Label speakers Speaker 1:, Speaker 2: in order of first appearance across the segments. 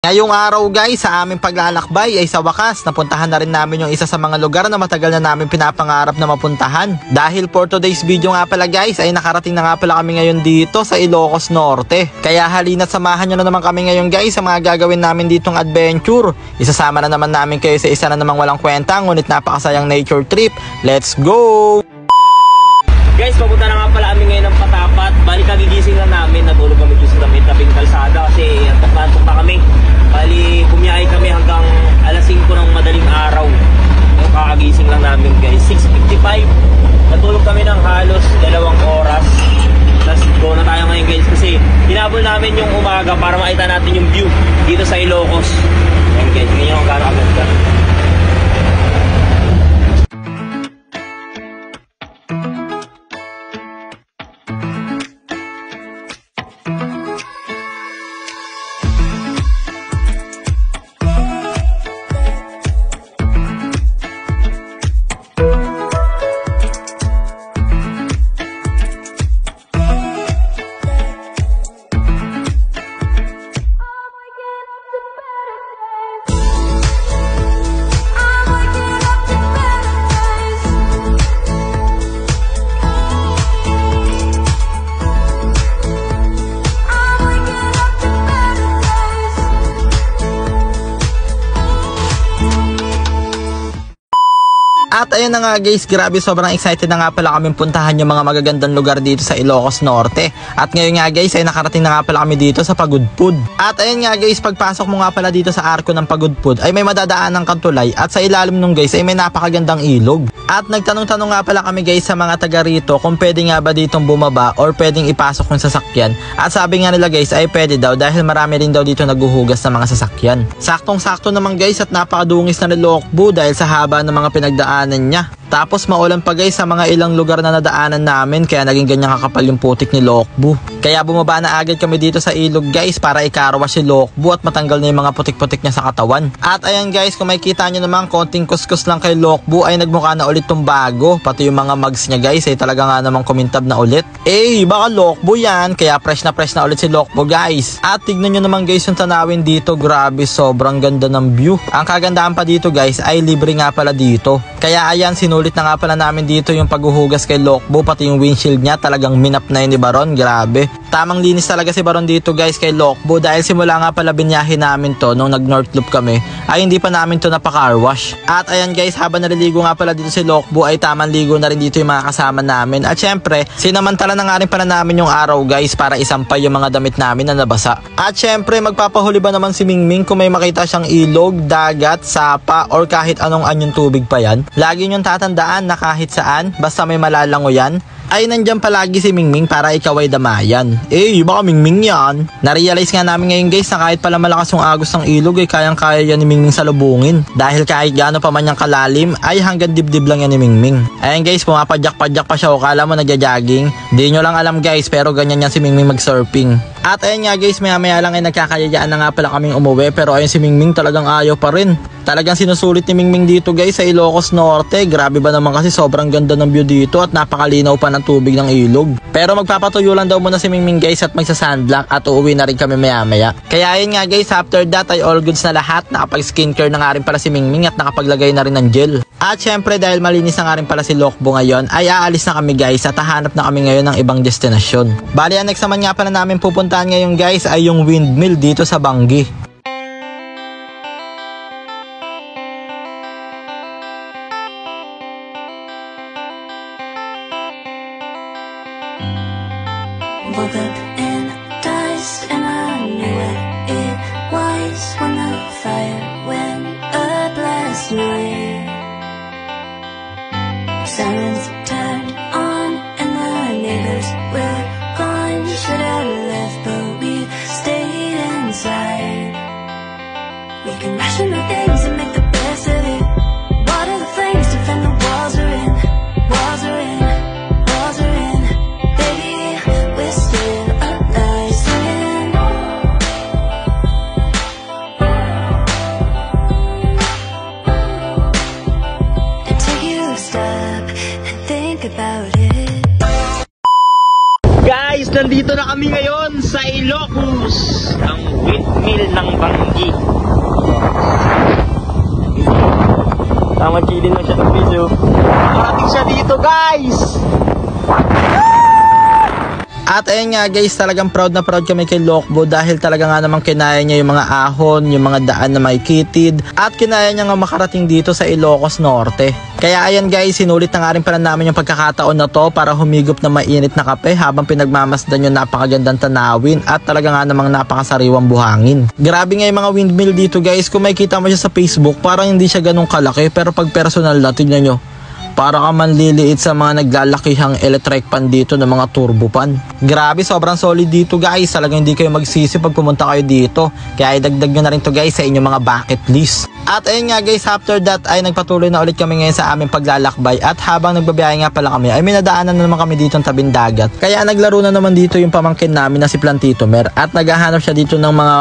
Speaker 1: Ngayong araw guys, sa aming paglalakbay ay sa wakas napuntahan na rin namin yung isa sa mga lugar na matagal na namin pinapangarap na mapuntahan. Dahil for today's video nga pala guys ay nakarating na nga pala kami ngayon dito sa Ilocos Norte. Kaya halina't samahan nyo na naman kami ngayon guys sa mga gagawin namin ditong adventure. Isasama na naman namin kayo sa isa na namang walang kwenta ngunit napakasayang nature trip. Let's go!
Speaker 2: Guys, papunta na nga pala kami ngayon ng Patapat. Bali kagigising lang namin, natulog kami dito sa tabing kalsada kasi antok pa kami. Bali bumiyahe kami hanggang alas 5 ng madaling araw. Yung kakagising lang namin guys, 6:55. Natulog kami ng halos 2 oras. Tapos go na tayo ngayon guys kasi hinabol namin yung umaga para makita natin yung view dito sa Ilocos. Ayan guys, ganyan yung gano'ng kaganda.
Speaker 1: At ayun na nga guys, grabe sobrang excited na nga pala kaming puntahan yung mga magagandang lugar dito sa Ilocos Norte. At ngayon nga guys ay nakarating na nga pala kami dito sa Pagudpud. At ayun nga guys, pagpasok mo nga pala dito sa arko ng Pagudpud ay may madadaan ng tulay at sa ilalim nung guys ay may napakagandang ilog. At nagtanong-tanong nga pala kami guys sa mga taga rito kung pwede nga ba ditong bumaba or pwedeng ipasok yung sasakyan. At sabi nga nila guys ay pwede daw dahil marami rin daw dito naghuhugas ng mga sasakyan. Saktong-sakto naman guys at napakadungis na nilokbo dahil sa haba ng mga pinagdaanan niya. Tapos maulan pa guys sa mga ilang lugar na nadaanan namin kaya naging ganyan kakapal yung putik ni Lokbu. Kaya bumaba na agad kami dito sa ilog guys para ikarwash si Lokbu at matanggal na yung mga putik-putik niya sa katawan. At ayan guys, kung makikita nyo naman konting kuskus lang kay Lokbu ay nagmukha na ulit tong bago. Pati yung mga mugs niya guys ay talaga nga namang kumintab na ulit. Baka Lokbu yan, kaya fresh na ulit si Lokbu guys. At tignan nyo naman guys yung tanawin dito, grabe sobrang ganda ng view. Ang kagandahan pa dito guys ay libre nga pala dito. Kaya ayan, sinulit na nga pala namin dito yung paghuhugas kay Lokbu, pati yung windshield niya talagang minap na yun ni Baron, grabe. Tamang linis talaga si Baron dito guys kay Lokbu dahil simula nga pala binyahe namin to nung nag North Loop kami ay hindi pa namin to napaka-car wash. At ayan guys, habang naliligo nga pala dito si Lokbu ay tamang ligo na rin dito yung mga kasama namin. At syempre, sinamantala na nga rin pala namin yung araw guys para isampay yung mga damit namin na nabasa. At syempre, magpapahuli ba naman si Mingming kung may makita siyang ilog, dagat, sapa or kahit anong anyong tubig pa yan? Lagi niyong tatandaan na kahit saan, basta may malalango yan, ay nandyan palagi si Mingming para ikaw ay damayan. Baka Mingming yan. Narealize nga namin ngayon guys na kahit pala malakas yung agos ng ilog ay kayang-kaya yan ni Mingming salubungin. Dahil kahit gaano pa man yung kalalim ay hanggang dibdib lang yan ni Mingming. Ayan guys, pumapadyak-padyak pa siya o kala mo nagja-jogging. Di nyo lang alam guys pero ganyan yan si Mingming mag-surfing. At ayan nga guys, maya-maya lang ay nagkakayayaan na nga pala kaming umuwi pero ayun si Mingming talagang ayaw pa rin. Talagang sinusulit ni Mingming dito guys sa Ilocos Norte. Grabe ba naman kasi sobrang ganda ng view dito at napakalinaw pa ng tubig ng ilog. Pero magpapatuyo lang daw muna si Mingming guys at magsa-sandlock at uuwi na rin kami maya-maya. Kaya ayun nga guys, after that ay all goods na lahat. Nakapag-skincare na nga rin pala si Mingming at nakapaglagay na rin ng gel. At syempre dahil malinis na nga rin pala si Lokbu ngayon ay aalis na kami guys at hahanap na kami ngayon ng ibang destinasyon. Bali ang next naman nga pala namin pupuntahan ngayon guys ay yung windmill dito sa Bangi.
Speaker 3: Woke up in dust and I knew what it was when the fire went up last night. Sirens turned on and the neighbors were gone. Should have left but we stayed inside. We can ration our things and make the best of it. Water the flames, defend the walls we're in. Walls are in, walls are in. Baby, we're still alive, swinging.
Speaker 1: At ayun nga guys, talagang proud na proud kami kay Lokbo dahil talaga nga naman kinaya niya yung mga ahon, yung mga daan na may kitid at kinaya niya nga makarating dito sa Ilocos Norte. Kaya ayan guys, sinulit na nga rin pala namin yung pagkakataon na to para humigop na mainit na kape habang pinagmamasdan yung napakagandang tanawin at talaga nga namang napakasariwang buhangin. Grabe nga yung mga windmill dito guys, kung makikita mo siya sa Facebook parang hindi siya ganun kalaki pero pag personal na, tignan nyo. Para ka man liliit sa mga naglalakihang electric pan dito ng mga turbo pan. Grabe, sobrang solid dito guys. Talagang hindi kayo magsisi pag pumunta kayo dito. Kaya idagdag nyo na rin to guys sa inyong mga bucket list. At ayun nga guys, after that ay nagpatuloy na ulit kami ngayon sa aming paglalakbay. At habang nagbabiyahe nga pala kami ay may nadaanan na naman kami dito ng tabing dagat. Kaya naglaro na naman dito yung pamangkin namin na si Plantito Mer. At naghahanap siya dito ng mga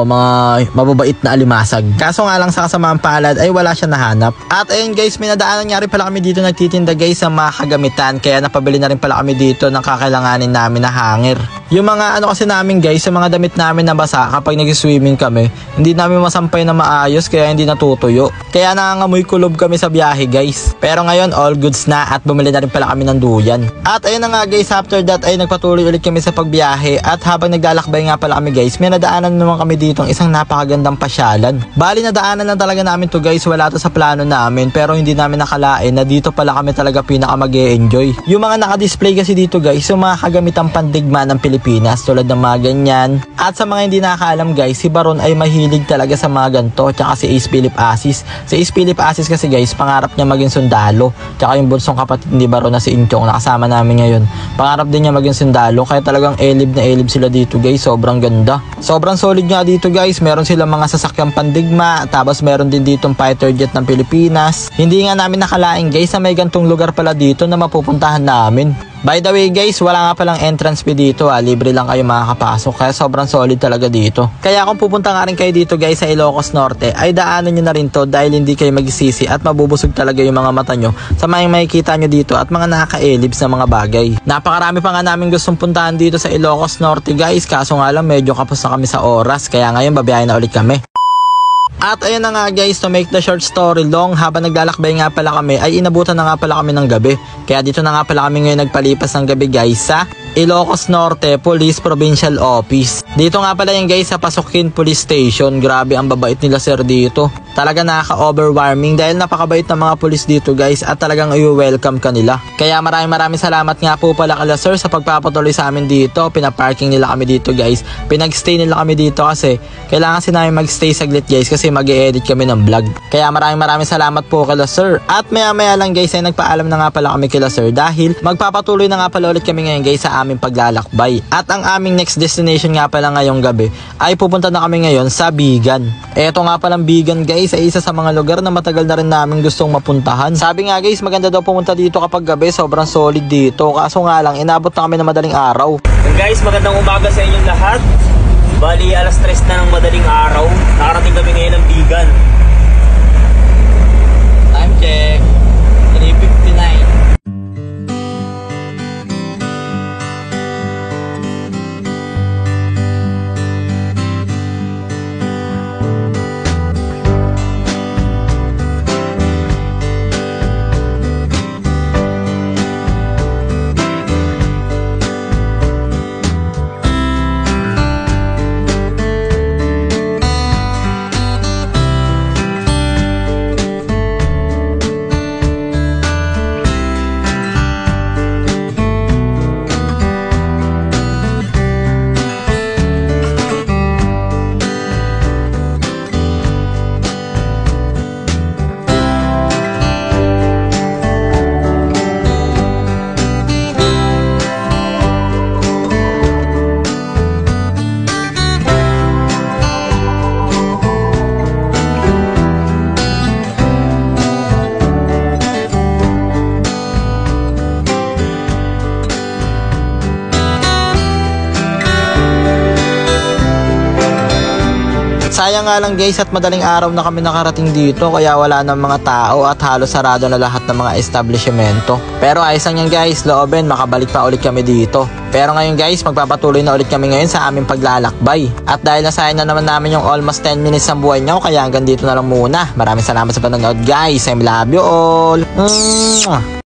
Speaker 1: mga mababait na alimasag. Kaso nga lang sa kasamaang palad ay wala siya nahanap. At ayun guys, may nadaanan nga rin pala kami dito nagtitinda guys sa mga kagamitan. Kaya napabili na rin pala kami dito ng kakailanganin namin na hanger. Yung mga kasi namin guys, yung mga damit namin na basa kapag nag-swimming kami, hindi namin masampay na maayos kaya hindi natutuyo. Kaya nangangamoy kulob kami sa biyahe guys. Pero ngayon all goods na at bumili na rin pala kami ng duyan. At ayun na nga guys, after that ay nagpatuloy ulit kami sa pagbiyahe at habang naglalakbay nga pala kami guys, may nadaanan naman kami dito ng isang napakagandang pasyalan. Bali nadaanan lang talaga namin to guys, wala to sa plano namin pero hindi namin nakalain na dito pala kami talaga pinaka mag-e-enjoy. Yung mga naka-display kasi dito guys, yung mga kagamitang pandigma ng Pilipinas tulad ng mga ganyan. At sa mga hindi nakakaalam guys, si Baron ay mahilig talaga sa mga ganito tsaka si Ace Philip Asis. Si Ace Philip Asis kasi guys, pangarap niya maging sundalo. Tsaka yung bunsong kapatid ni Baron na si Inchong nakasama namin ngayon, pangarap din niya maging sundalo. Kaya talagang elib na elib sila dito guys, sobrang ganda. Sobrang solid nga dito guys, meron silang mga sasakyang pandigma, tapos meron din ditong fighter jet ng Pilipinas. Hindi nga namin nakalain guys na may gantong lugar pala dito na mapupuntahan namin. By the way guys, wala nga palang entrance fee dito libre lang kayo makakapasok kaya sobrang solid talaga dito. Kaya kung pupunta nga rin kayo dito guys sa Ilocos Norte ay daanan nyo na rin to dahil hindi kayo magsisi at mabubusog talaga yung mga mata nyo sa mga makikita nyo dito at mga nakaka-elibs na mga bagay. Napakarami pa nga namin gustong puntahan dito sa Ilocos Norte guys, kaso nga lang medyo kapos na kami sa oras kaya ngayon babiyahin na ulit kami. At ayun na nga guys, to make the short story long, habang naglalakbay nga pala kami ay inabutan na nga pala kami ng gabi. Kaya dito na nga pala kami ngayon nagpalipas ng gabi guys sa Ilocos Norte Police Provincial Office. Dito nga pala yung guys sa Pasukin Police Station. Grabe ang babait nila sir dito. Talaga nakaka-overwhelming dahil napakabait ng mga pulis dito guys at talagang i-welcome ka nila. Kaya maraming salamat nga po pala kala sir sa pagpapatuloy sa amin dito. Pinaparking nila kami dito guys. Pinag-stay nila kami dito kasi kailangan kasi namin mag-stay saglit guys kasi mag-e-edit kami ng vlog. Kaya maraming salamat po kala sir. At maya lang guys ay nagpaalam na nga pala kami kila sir dahil magpapatuloy na nga pala ulit kami ngayon guys sa aming paglalakbay. At ang aming next destination nga pala ngayong gabi ay pupunta na kami ngayon sa Bigan. Eto nga palang Bigan guys ay isa sa mga lugar na matagal na rin namin gustong mapuntahan. Sabi nga guys, maganda daw pumunta dito kapag gabi, sobrang solid dito. Kaso nga lang, inabot na kami ng madaling araw.
Speaker 2: And guys, magandang umaga sa inyong lahat. Bali, alas 3 na ng madaling araw. Nakarating kami ngayon ng Bigan.
Speaker 1: Time check, 3:59. Sayang nga lang guys at madaling araw na kami nakarating dito kaya wala ng mga tao at halos sarado na lahat ng mga establishmento. Pero ayos lang yan guys, loobin makabalik pa ulit kami dito. Pero ngayon guys, magpapatuloy na ulit kami ngayon sa aming paglalakbay. At dahil nasayang na naman namin yung almost 10 minutes ng buhay nyo, kaya hanggang dito na lang muna. Maraming salamat sa panonood guys, I love you all.